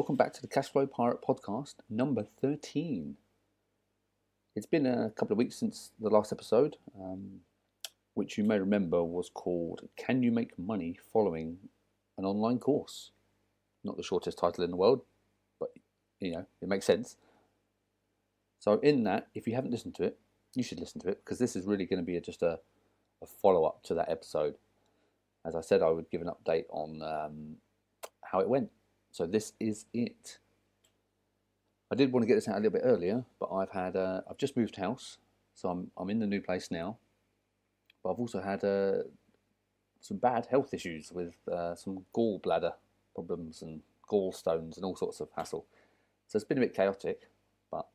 welcome back to the Cashflow Pirate podcast number 13. It's been a couple of weeks since the last episode, which you may remember was called Can You Make Money Following an Online Course? Not the shortest title in the world, but it makes sense. So in that, if you haven't listened to it, you should listen to it, because this is really going to be just a follow-up to that episode. As I said, I would give an update on how it went. So this is it. I did want to get this out a little bit earlier, but I've just moved house, so I'm in the new place now. But I've also had some bad health issues with some gallbladder problems and gallstones and all sorts of hassle. So it's been a bit chaotic, but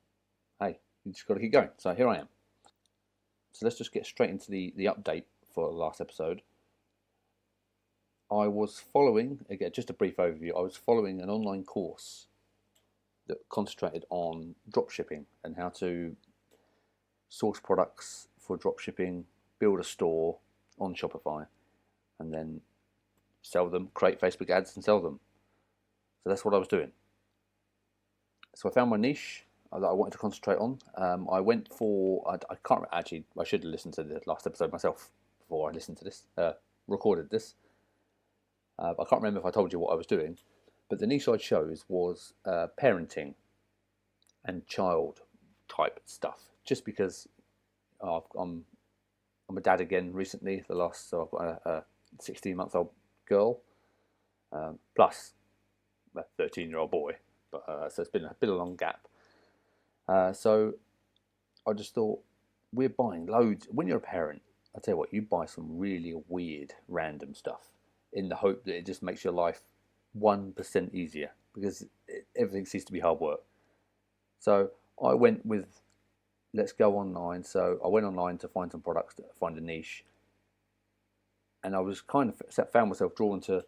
hey, you just got to keep going. So here I am. So let's just get straight into the update for the last episode. I was following, again, just a brief overview, I was following an online course that concentrated on dropshipping and how to source products for dropshipping, build a store on Shopify, and then sell them, create Facebook ads and sell them. So that's what I was doing. So I found my niche that I wanted to concentrate on. I went for, I can't actually, I should have listened to the last episode myself before I listened to this, recorded this. I can't remember if I told you what I was doing, but the niche I chose was parenting and child type stuff. Just because I'm a dad again recently. So I've got a 16-month-old girl, plus a 13-year-old boy. But so it's been a long gap. So I just thought, we're buying loads. When you're a parent, I tell you what, you buy some really weird, random stuff, in the hope that it just makes your life 1% easier, because everything seems to be hard work. So I went with, let's go online. So I went online to find some products, to find a niche. And I was found myself drawn to,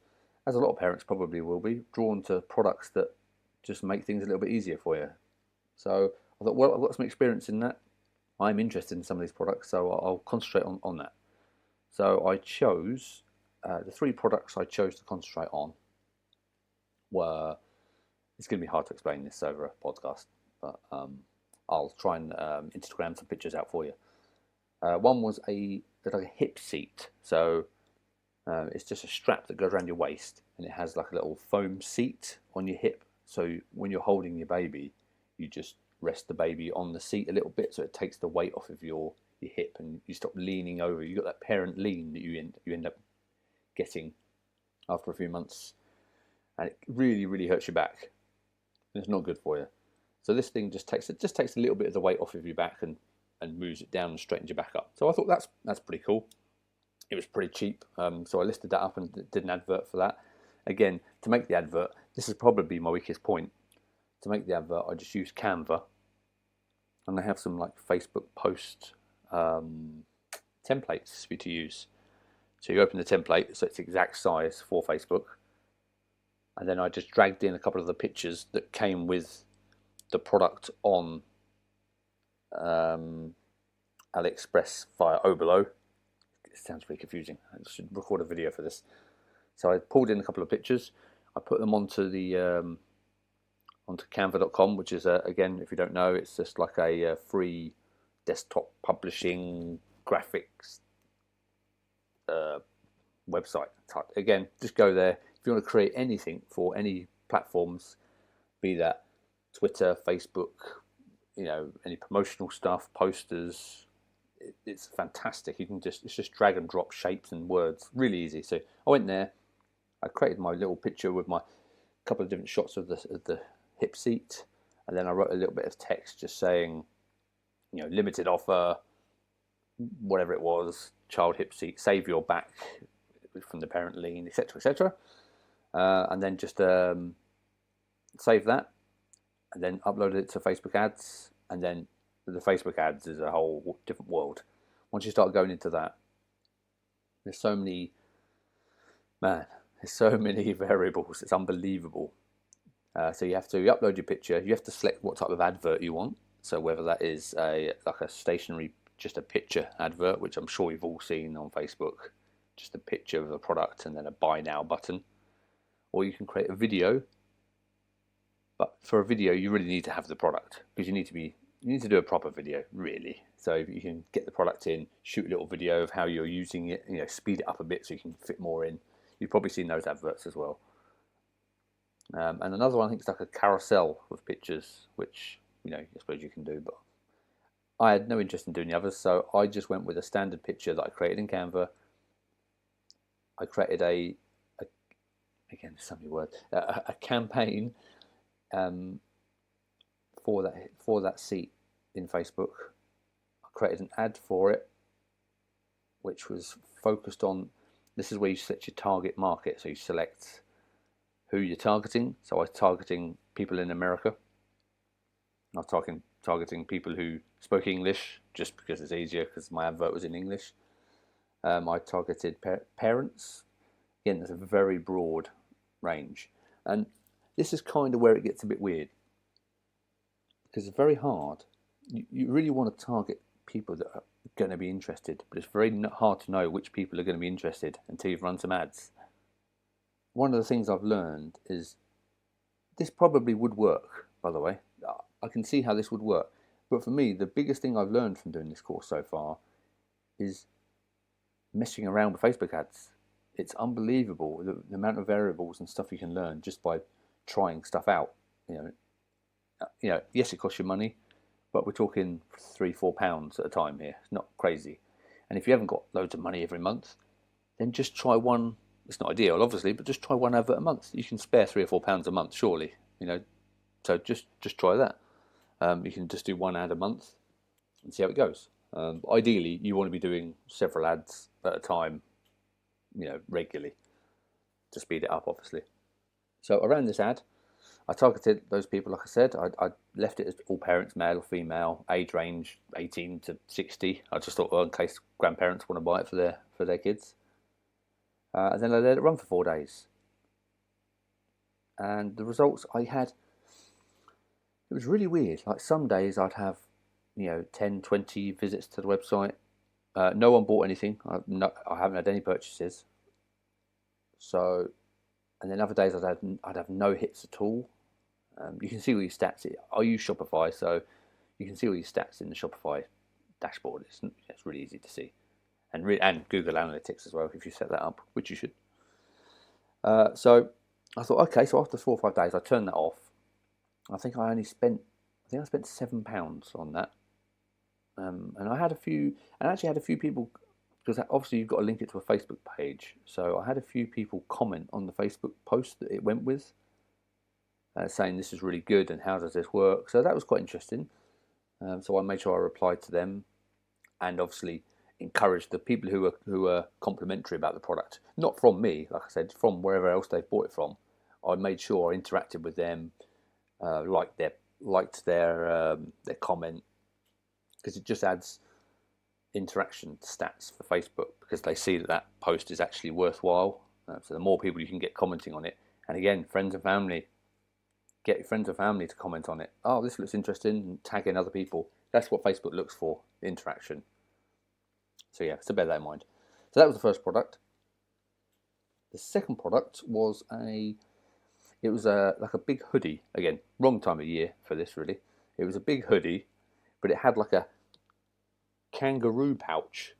as a lot of parents probably will be, drawn to products that just make things a little bit easier for you. So I thought, well, I've got some experience in that. I'm interested in some of these products, so I'll concentrate on that. So I chose, the three products I chose to concentrate on were, it's going to be hard to explain this over a podcast, but I'll try and Instagram some pictures out for you. One was like a hip seat. So it's just a strap that goes around your waist, and it has like a little foam seat on your hip. So when you're holding your baby, you just rest the baby on the seat a little bit, so it takes the weight off of your hip, and you stop leaning over. You got that parent lean that you end up getting after a few months, and it really, really hurts your back. It's not good for you. So this thing just takes a little bit of the weight off of your back and moves it down and straightens your back up. So I thought that's pretty cool. It was pretty cheap, so I listed that up and did an advert for that. Again, to make the advert, this is probably my weakest point. To make the advert, I just used Canva, and I have some like Facebook post templates for you to use. So you open the template, so it's exact size for Facebook, and then I just dragged in a couple of the pictures that came with the product on AliExpress via Oberlo. It sounds really confusing. I should record a video for this. So I pulled in a couple of pictures. I put them onto the onto Canva.com, which is again, if you don't know, it's just like a free desktop publishing graphics website type. Again, just go there if you want to create anything for any platforms, be that Twitter, Facebook, any promotional stuff, posters. It's fantastic. It's just drag and drop shapes and words, really easy. So I went there, I created my little picture with my couple of different shots of the hip seat, and then I wrote a little bit of text just saying, limited offer, whatever it was, child hip seat, save your back from the parent lean, etc., etc. And then just save that, and then uploaded it to Facebook ads, and then the Facebook ads is a whole different world. Once you start going into that, there's so many variables. It's unbelievable. So you have to upload your picture. You have to select what type of advert you want. So whether that is like a stationary, just a picture advert, which I'm sure you've all seen on Facebook, just a picture of a product and then a buy now button, or you can create a video But for a video, you really need to have the product, because you need to do a proper video, really. So if you can get the product in, shoot a little video of how you're using it, speed it up a bit so you can fit more in. You've probably seen those adverts as well. And another one, I think it's like a carousel with pictures, which I suppose you can do, but I had no interest in doing the others, so I just went with a standard picture that I created in Canva. I created again, so many words, a campaign for that seat in Facebook. I created an ad for it, which was focused on. This is where you set your target market. So you select who you're targeting. So I was targeting people in America. I was targeting people who spoke English, just because it's easier, because my advert was in English. I targeted parents. Again, there's a very broad range. And this is kind of where it gets a bit weird, because it's very hard. You really want to target people that are going to be interested, but it's very hard to know which people are going to be interested until you've run some ads. One of the things I've learned is this probably would work, by the way. I can see how this would work. But for me, the biggest thing I've learned from doing this course so far is messing around with Facebook ads. It's unbelievable the amount of variables and stuff you can learn just by trying stuff out. Yes, it costs you money, but we're talking £3-4 at a time here. It's not crazy. And if you haven't got loads of money every month, then just try one. It's not ideal, obviously, but just try one advert a month. You can spare £3 or £4 a month, surely. So just try that. You can just do one ad a month and see how it goes. Ideally, you want to be doing several ads at a time, regularly, to speed it up, obviously. So around this ad, I targeted those people, like I said. I left it as all parents, male or female, age range 18 to 60. I just thought, well, in case grandparents want to buy it for their kids. And then I let it run for 4 days. And the results I had, it was really weird. Like some days I'd have, 10, 20 visits to the website. No one bought anything. I haven't had any purchases. So, and then other days I'd have no hits at all. You can see all your stats. I use Shopify, so you can see all your stats in the Shopify dashboard. It's really easy to see, and Google Analytics as well if you set that up, which you should. So I thought, okay, so after 4 or 5 days, I turned that off. I think I spent £7 on that, and I actually had a few people, because obviously you've got to link it to a Facebook page. So I had a few people comment on the Facebook post that it went with, saying this is really good and how does this work. So that was quite interesting. So I made sure I replied to them, and obviously encouraged the people who were complimentary about the product, not from me, like I said, from wherever else they've bought it from. I made sure I interacted with them, liked their comment, because it just adds interaction stats for Facebook, because they see that post is actually worthwhile. So the more people you can get commenting on it, and again, friends and family, get your friends and family to comment on it. Oh, this looks interesting, and tag in other people. That's what Facebook looks for, interaction. So yeah, so bear that in mind. So that was the first product. The second product was like a big hoodie. Again, wrong time of year for this, really. It was a big hoodie, but it had like a kangaroo pouch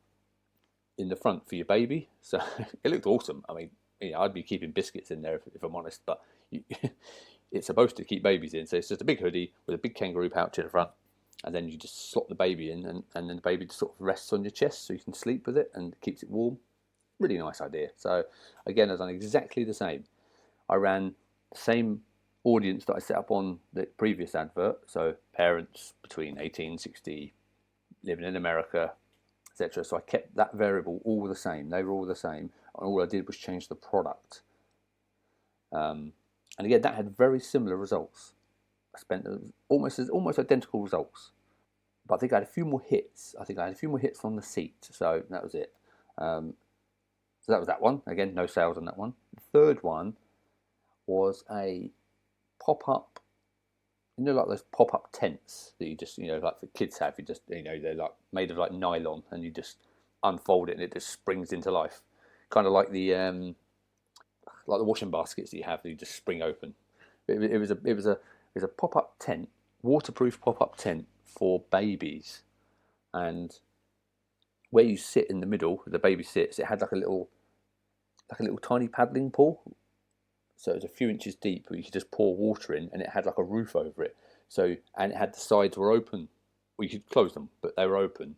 in the front for your baby. So it looked awesome. I mean, I'd be keeping biscuits in there if I'm honest, but it's supposed to keep babies in. So it's just a big hoodie with a big kangaroo pouch in the front, and then you just slot the baby in, and then the baby just sort of rests on your chest so you can sleep with it and keeps it warm. Really nice idea. So again, I've done exactly the same. I ran the same audience that I set up on the previous advert. So parents between 18 and 60, living in America, etc. So I kept that variable all the same. They were all the same. And all I did was change the product. And again, that had very similar results. I spent almost identical results. But I think I had a few more hits. I think I had a few more hits on the seat. So that was it. So that was that one. Again, no sales on that one. The third one was a pop-up, like those pop-up tents that you just, like the kids have. You just, they're like made of like nylon, and you just unfold it and it just springs into life. Kind of like the washing baskets that you have that you just spring open. It was a is a pop-up tent, waterproof pop-up tent for babies. And where you sit in the middle, the baby sits, it had like a little tiny paddling pool. So it was a few inches deep where you could just pour water in, and it had like a roof over it. So, and it had the sides were open. Well, you could close them, but they were open.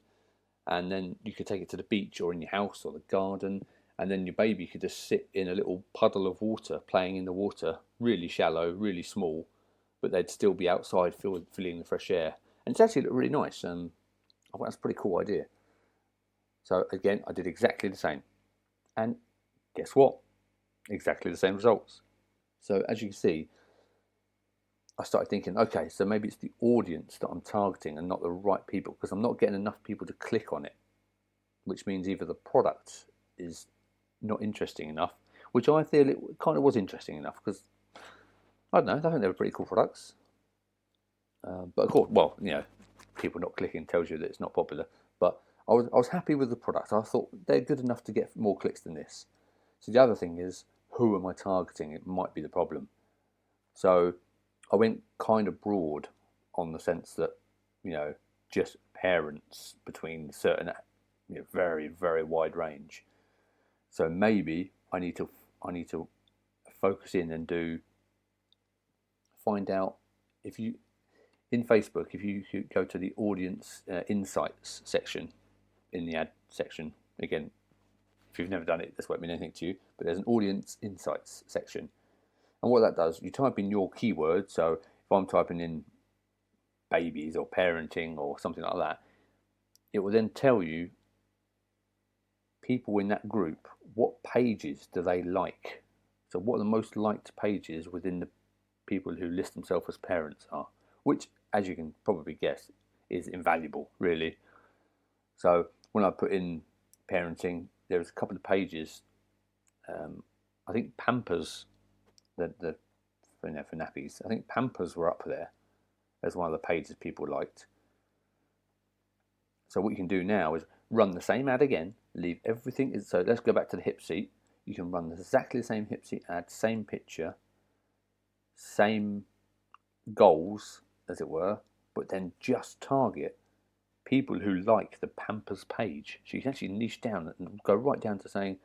And then you could take it to the beach or in your house or the garden, and then your baby could just sit in a little puddle of water, playing in the water, really shallow, really small, but they'd still be outside feeling the fresh air. And it's actually looked really nice. I thought that's a pretty cool idea. So again, I did exactly the same. And guess what? Exactly the same results. So as you can see, I started thinking, okay, so maybe it's the audience that I'm targeting and not the right people, because I'm not getting enough people to click on it, which means either the product is not interesting enough, which I feel it kind of was interesting enough, because I don't know, I think they were pretty cool products. But of course, well, people not clicking tells you that it's not popular. But I was happy with the product. I thought they're good enough to get more clicks than this. So the other thing is, who am I targeting? It might be the problem. So I went kind of broad on the sense that, just parents between certain, very, very wide range. So maybe I need to focus in and find out if you, in Facebook, if you go to the audience insights section in the ad section, again, if you've never done it, this won't mean anything to you, but there's an audience insights section. And what that does, you type in your keyword. So if I'm typing in babies or parenting or something like that, it will then tell you people in that group, what pages do they like? So what are the most liked pages within the people who list themselves as parents are, which, as you can probably guess, is invaluable, really. So when I put in parenting, there's a couple of pages. I think Pampers, for nappies, I think Pampers were up there as one of the pages people liked. So what you can do now is run the same ad again, leave everything. So let's go back to the hip seat. You can run exactly the same hip seat ad, same picture, same goals, as it were, but then just target people who like the Pampers page. So you can actually niche down and go right down to saying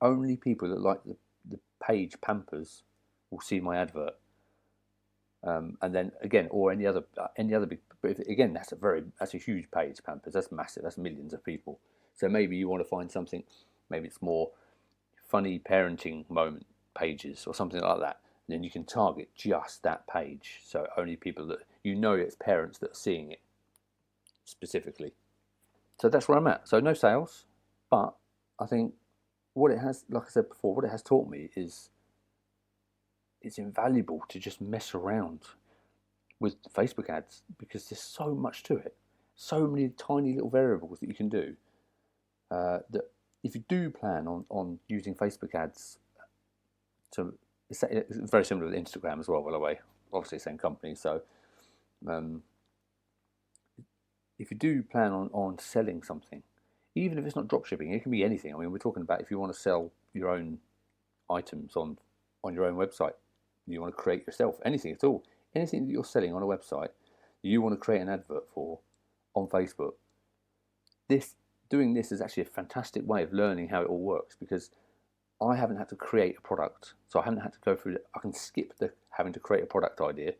only people that like the page Pampers will see my advert. And then again, or any other big. But again, that's a huge page, Pampers. That's massive. That's millions of people. So maybe you want to find something. Maybe it's more funny parenting moment pages or something like that. And then you can target just that page. So only people that it's parents that are seeing it specifically. So that's where I'm at. So no sales, but I think what it has, like I said before, what it has taught me is it's invaluable to just mess around with Facebook ads, because there's so much to it, so many tiny little variables that you can do, that if you do plan on using Facebook ads, it's very similar to Instagram as well, by the way, obviously same company. So if you do plan on selling something, even if it's not dropshipping, it can be anything. I mean, we're talking about if you want to sell your own items on your own website, you want to create yourself, anything at all, anything that you're selling on a website, you want to create an advert for on Facebook. Doing this is actually a fantastic way of learning how it all works, because I haven't had to create a product, so I haven't had to go through I can skip the having to create a product idea.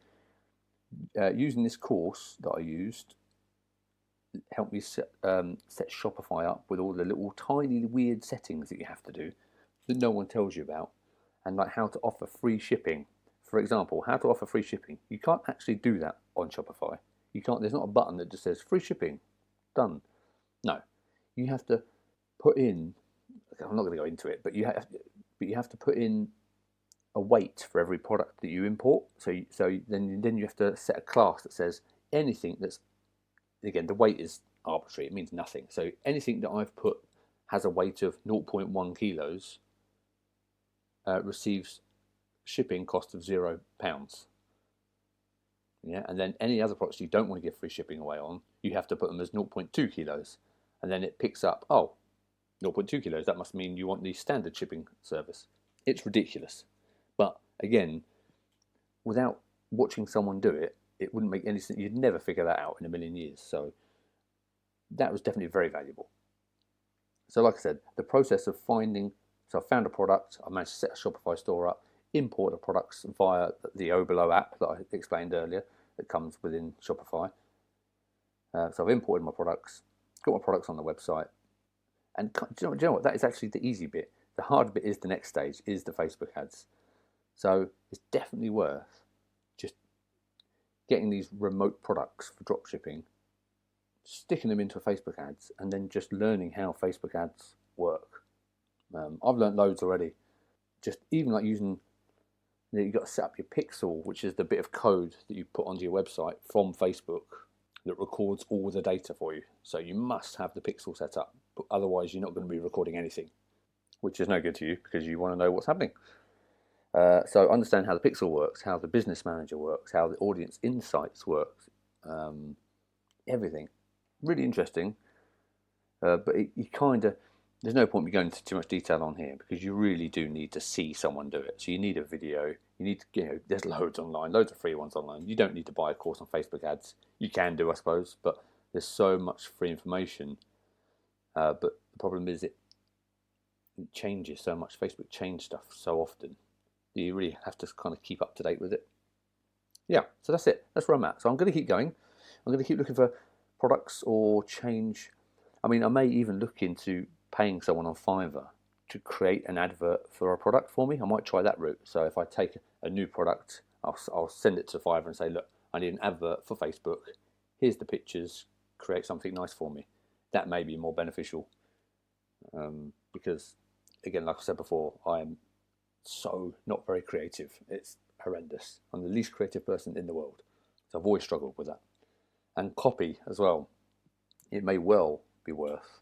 Using this course that I used helped me set Shopify up with all the little tiny weird settings that you have to do that no one tells you about, and like how to offer free shipping. For example, how to offer free shipping. You can't actually do that on Shopify. You can't. There's not a button that just says free shipping, done. No, you have to put in. I'm not going to go into it, but you have to put in a weight for every product that you import. So then you have to set a class that says anything that's, again, the weight is arbitrary. It means nothing. So anything that I've put has a weight of 0.1 kilos receives shipping cost of £0. Yeah, and then any other products you don't want to give free shipping away on, you have to put them as 0.2 kilos, and then it picks up, 0.2 kilos, that must mean you want the standard shipping service. It's ridiculous. But again, without watching someone do it, it wouldn't make any sense. You'd never figure that out in a million years. So that was definitely very valuable. So like I said, the process of finding, so I found a product, I managed to set a Shopify store up, import the products via the Oberlo app that I explained earlier that comes within Shopify. So I've imported my products, got my products on the website, and do you know what? That is actually the easy bit. The hard bit is the next stage, is the Facebook ads. So it's definitely worth just getting these remote products for dropshipping, sticking them into Facebook ads, and then just learning how Facebook ads work. I've learned loads already. Just even like using, you've got to set up your pixel, which is the bit of code that you put onto your website from Facebook that records all the data for you. So you must have the pixel set up, but otherwise you're not going to be recording anything, which is no good to you because you want to know what's happening. So understand how the pixel works, how the business manager works, how the audience insights works, everything. Really interesting, but you kind of, there's no point me going into too much detail on here because you really do need to see someone do it. So you need a video, you need to, there's loads online, loads of free ones online. You don't need to buy a course on Facebook ads. You can do, I suppose, but there's so much free information. But the problem is it changes so much. Facebook changes stuff so often. You really have to kind of keep up to date with it. Yeah, so that's it. That's where I'm at. So I'm going to keep going. I'm going to keep looking for products or change. I mean, I may even look into paying someone on Fiverr to create an advert for a product for me. I might try that route. So if I take a new product, I'll send it to Fiverr and say, look, I need an advert for Facebook. Here's the pictures. Create something nice for me. That may be more beneficial because, again, like I said before, I'm so not very creative. It's horrendous. I'm the least creative person in the world. So I've always struggled with that. And copy as well. It may well be worth.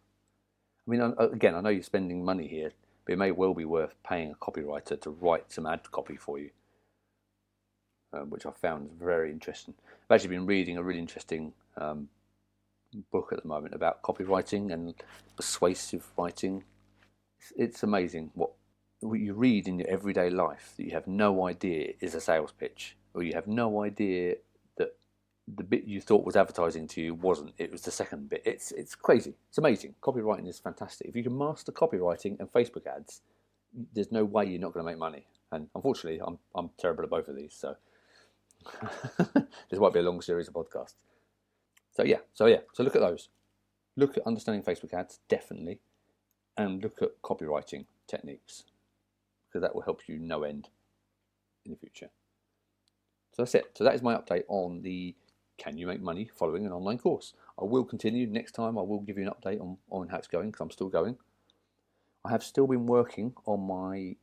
I mean, again, I know you're spending money here, but it may well be worth paying a copywriter to write some ad copy for you, which I found very interesting. I've actually been reading a really interesting book at the moment about copywriting and persuasive writing. It's amazing what you read in your everyday life that you have no idea is a sales pitch, or you have no idea that the bit you thought was advertising to you wasn't. It was the second bit. It's crazy. It's amazing. Copywriting is fantastic. If you can master copywriting and Facebook ads, there's no way you're not going to make money. And unfortunately, I'm terrible at both of these. So this might be a long series of podcasts. So look at those. Look at understanding Facebook ads, definitely, and look at copywriting techniques, because that will help you no end in the future. So that's it. So that is my update on the Can You Make Money Following an Online Course. I will continue. Next time I will give you an update on how it's going, because I'm still going. I have still been working on my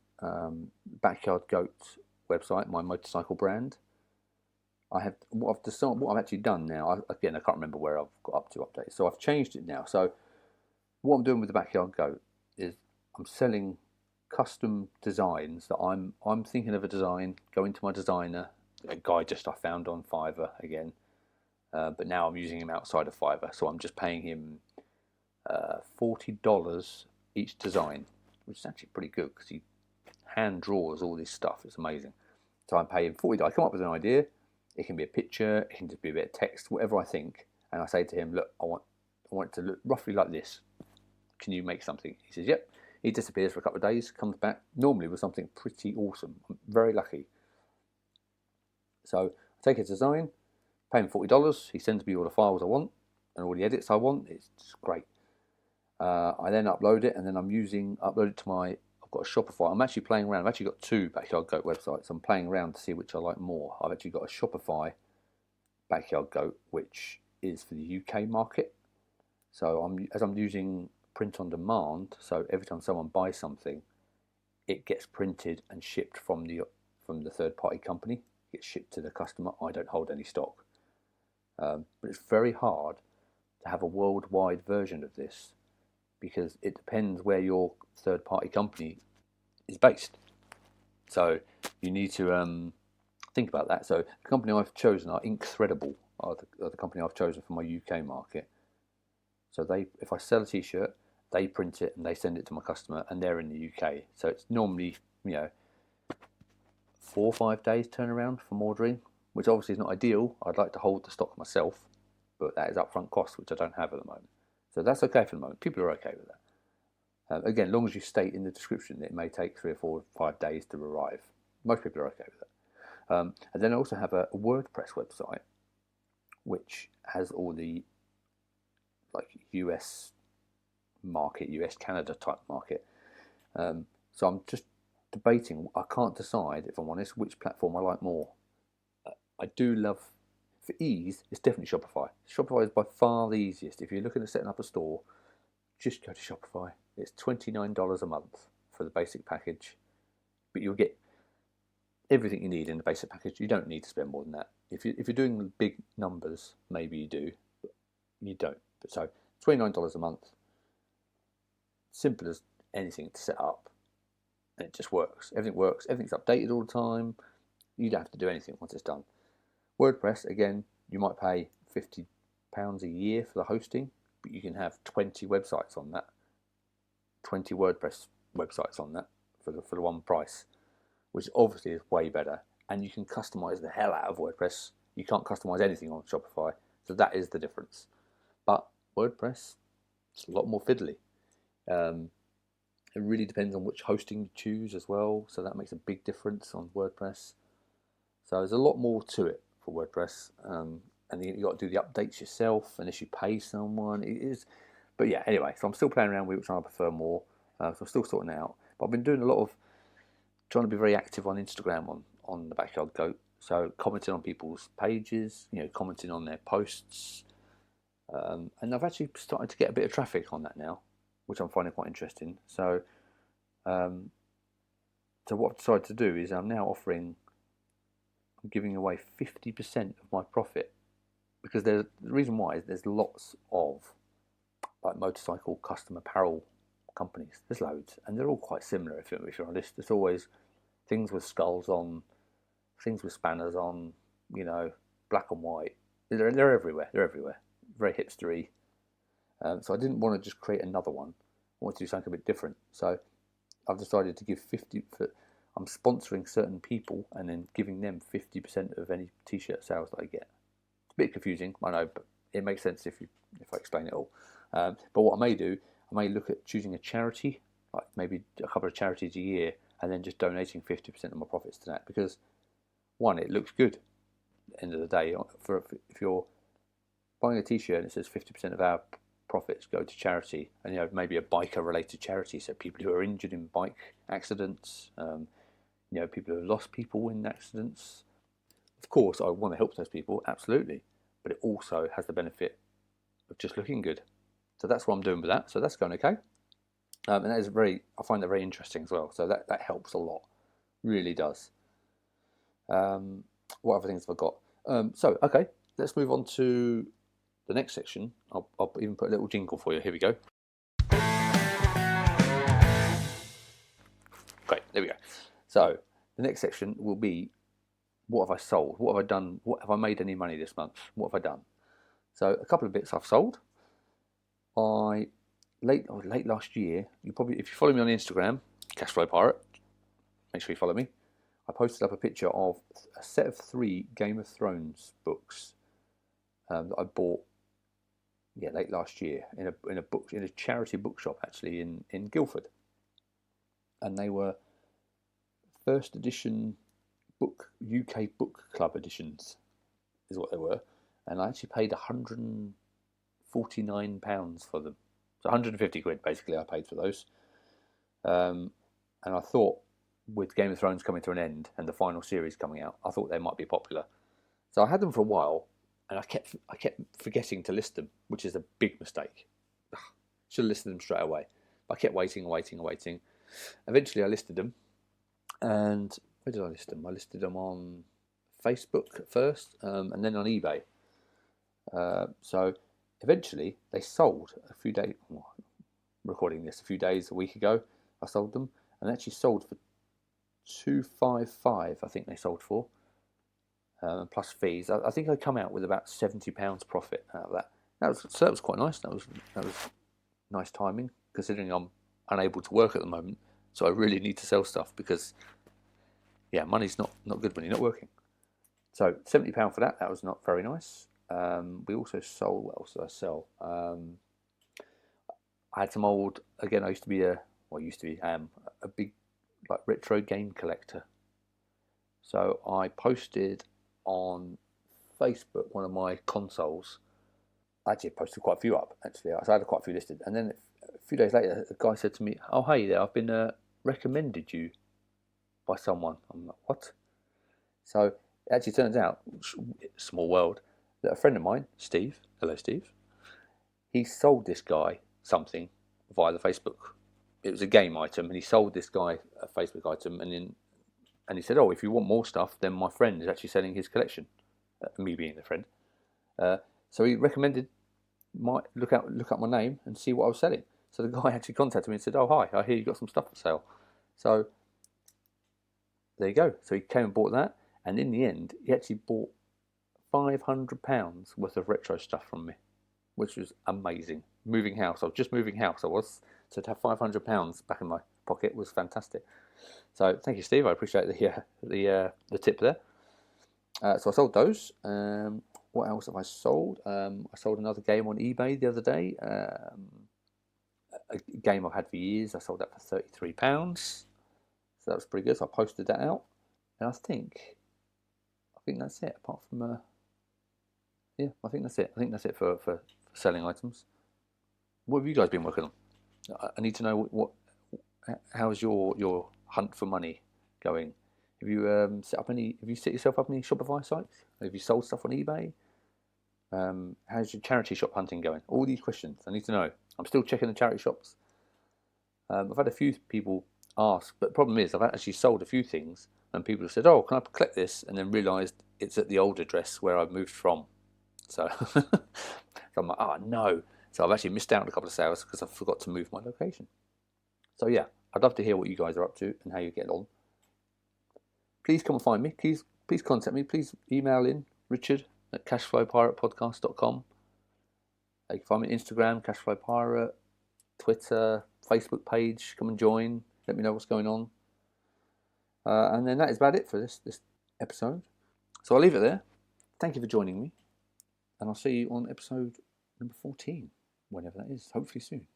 Backyard Goat website, my motorcycle brand. What I've actually done now, I can't remember where I've got up to update. So I've changed it now. So what I'm doing with the Backyard Goat is I'm selling custom designs that I'm thinking of a design, going to my designer, a guy just I found on Fiverr again, but now I'm using him outside of Fiverr, so I'm just paying him $40 each design, which is actually pretty good because he hand draws all this stuff. It's amazing. So I'm paying $40. I come up with an idea. It can be a picture, it can just be a bit of text, whatever I think, and I say to him, look, I want it to look roughly like this. Can you make something? He says, yep. He disappears for a couple of days, comes back, normally with something pretty awesome. I'm very lucky. So I take his design, pay him $40. He sends me all the files I want and all the edits I want. It's just great. I then upload it, and then upload it to I've got a Shopify. I'm actually playing around. I've actually got two Backyard Goat websites. I'm playing around to see which I like more. I've actually got a Shopify Backyard Goat, which is for the UK market. So I'm using print on demand, so every time someone buys something, it gets printed and shipped from the third party company. It gets shipped to the customer. I don't hold any stock, but it's very hard to have a worldwide version of this because it depends where your third party company is based. So you need to think about that. So the company I've chosen are Incredible, are the company I've chosen for my UK market. So if I sell a t-shirt, they print it and they send it to my customer, and they're in the UK. So it's normally 4 or 5 days turnaround from ordering. which obviously is not ideal. I'd like to hold the stock myself, but that is upfront cost, which I don't have at the moment. So that's okay for the moment. People are okay with that. Again, as long as you state in the description that it may take 3 or 4 or 5 days to arrive, most people are okay with that. And then I also have a WordPress website, which has all the like US market, US Canada type market. So I'm just debating. I can't decide, if I'm honest, which platform I like more. I do love, for ease, it's definitely Shopify. Shopify is by far the easiest. If you're looking at setting up a store, just go to Shopify. It's $29 a month for the basic package, but you'll get everything you need in the basic package. You don't need to spend more than that. If you're doing big numbers, maybe you do, but you don't. But so $29 a month, simple as anything to set up, and it just works. Everything works. Everything's updated all the time. You don't have to do anything once it's done. WordPress, again, you might pay £50 a year for the hosting, but you can have 20 websites on that, 20 WordPress websites on that for the one price, which obviously is way better. And you can customize the hell out of WordPress. You can't customize anything on Shopify, so that is the difference. But WordPress, it's a lot more fiddly. It really depends on which hosting you choose as well, so that makes a big difference on WordPress. So there's a lot more to it for WordPress, and you've got to do the updates yourself unless you pay someone. It is, but yeah, anyway, so I'm still playing around with which one I prefer more, so I'm still sorting it out. But I've been doing a lot of trying to be very active on Instagram on the Backyard Goat, so commenting on people's pages, commenting on their posts, and I've actually started to get a bit of traffic on that now, which I'm finding quite interesting. So, so what I've decided to do is I'm now giving away 50% of my profit, because the reason why is there's lots of like motorcycle custom apparel companies. There's loads, and they're all quite similar. If you're honest, it's always things with skulls on, things with spanners on, black and white. They're everywhere. They're everywhere. Very hipstery. So I didn't want to just create another one. I wanted to do something a bit different. So I've decided to give 50. I'm sponsoring certain people and then giving them 50% of any t-shirt sales that I get. It's a bit confusing, I know, but it makes sense if I explain it all. But what I may do, I may look at choosing a charity, like maybe a couple of charities a year, and then just donating 50% of my profits to that. Because one, it looks good. At the end of the day, if you're buying a t-shirt and it says 50% of our profits go to charity, and maybe a biker-related charity, so people who are injured in bike accidents, people who have lost people in accidents. Of course, I want to help those people, absolutely, but it also has the benefit of just looking good. So that's what I'm doing with that. So that's going okay, and that is I find that very interesting as well. So that helps a lot, really does. What other things have I got? So okay, let's move on to the next section. I'll even put a little jingle for you. Here we go. Great, there we go. So the next section will be, what have I sold? What have I done? What have I made any money this month? What have I done? So a couple of bits I've sold. Late last year, if you follow me on Instagram, Cashflow Pirate, make sure you follow me. I posted up a picture of a set of 3 Game of Thrones books that I bought late last year in a charity bookshop actually in Guildford, and they were first edition UK Book Club editions is what they were, and I actually paid £149 for them. So 150 quid basically I paid for those, and I thought with Game of Thrones coming to an end and the final series coming out, I thought they might be popular. So I had them for a while, and I kept forgetting to list them, which is a big mistake. Should have listed them straight away. But I kept waiting. Eventually I listed them, and where did I list them? I listed them on Facebook at first, and then on eBay. So eventually they sold a few days. Recording this a week ago, I sold them, and they actually sold for £255. I think they sold for, plus fees. I think I come out with about £70 profit out of that. That was quite nice. That was nice timing, considering I'm unable to work at the moment. So I really need to sell stuff because, money's not good when you're not working. So £70 for that. That was not very nice. We also sold. What else did I sell? I had some old. Again, I used to be a big like retro game collector. So I posted on Facebook one of my consoles. I actually posted quite a few up. Actually, so I had quite a few listed. And then a few days later, a guy said to me, "Oh, hey there, I've been recommended you by someone." I'm like, "What?" So it actually turns out, small world, that a friend of mine, Steve, hello Steve, he sold this guy something via the Facebook. It was a game item, and he sold this guy a Facebook item, and he said, "Oh, if you want more stuff, then my friend is actually selling his collection." Me being the friend, so he recommended look up my name and see what I was selling. So the guy actually contacted me and said, "Oh, hi, I hear you got some stuff for sale." So there you go. So he came and bought that, and in the end, he actually bought £500 worth of retro stuff from me, which was amazing. Moving house, I was just moving house. I was, so to have £500 back in my pocket was fantastic. So thank you, Steve. I appreciate the tip there. So I sold those. What else have I sold? I sold another game on eBay the other day. A game I've had for years. I sold that for £33. So that was pretty good. So I posted that out, and I think that's it. Apart from yeah, I think that's it. I think that's it for selling items. What have you guys been working on? I need to know how's your hunt for money going? Have you Have you set yourself up any Shopify sites? Have you sold stuff on eBay? How's your charity shop hunting going? All these questions I need to know. I'm still checking the charity shops. I've had a few people ask, but the problem is I've actually sold a few things, and people have said, "Oh, can I collect this?" and then realised it's at the old address where I've moved from. So, so I'm like, "Oh no!" So I've actually missed out on a couple of sales because I forgot to move my location. So yeah, I'd love to hear what you guys are up to and how you get on. Please come and find me. Please contact me. Please email in richard@cashflowpiratepodcast.com. You can find me on Instagram, cashflowpirate, Twitter, Facebook page. Come and join. Let me know what's going on. And then that is about it for this episode. So I'll leave it there. Thank you for joining me. And I'll see you on episode number 14, whenever that is, hopefully soon.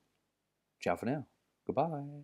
Ciao for now. Goodbye.